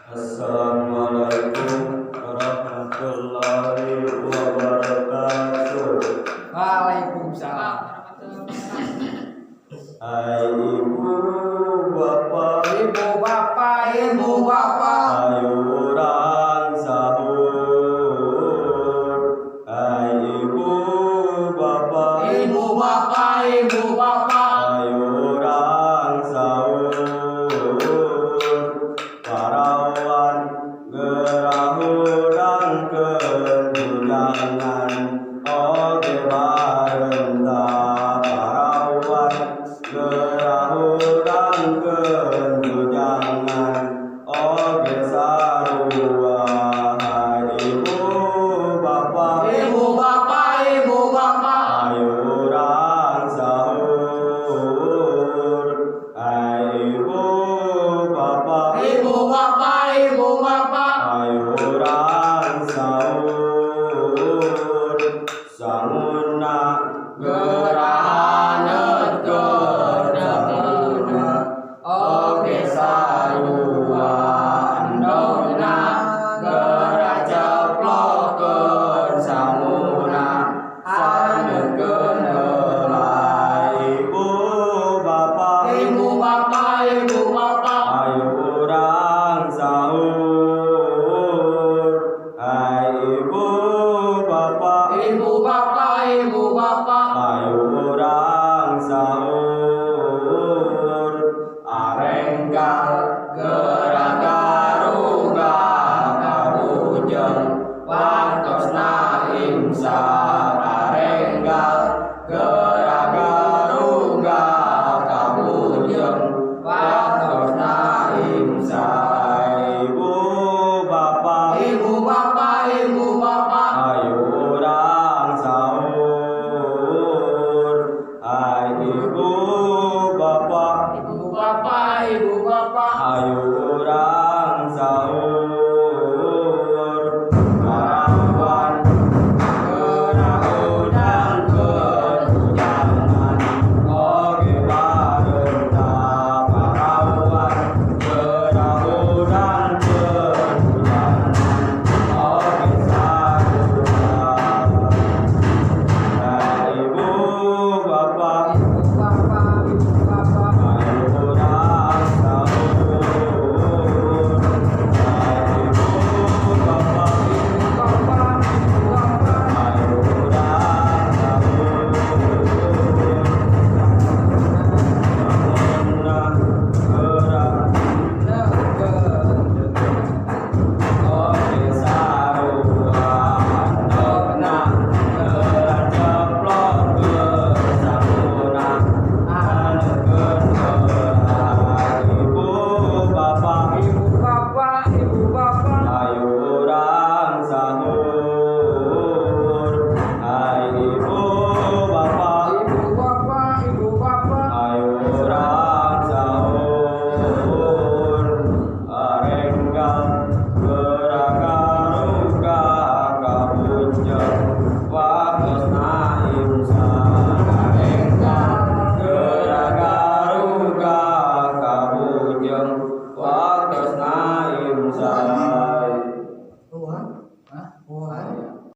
Assalamualaikum warahmatullahi wabarakatuh. Waalaikumsalam. Hai ibu bapak, Ibu bapak, ayo orang sahur. Hai ibu bapak, ibu bapak, ayo orang sahur. Parawan gerahudang kebujangan oge barenta. Parawan gerahudang kebujangan oge sarua. Hai ibu bapak, ayo orang sahur. Hai ibu bapak, ayo orang sahur. Sanguna gerahaneut keudangna oge sarua. Endongna geura ceplokeun samuna haneutkeun heula. ibu bapak, ayo orang sahur. Hai ibu bapak, ayo orang sahur. Arenggal geura garuga kabujeng wantosna imsak. Arenggal geura garuga kabujeng wantosna imsak. Ibu bapak, ayo orang sahur. Hai ibu bapak, Ibu bapak, ayo orang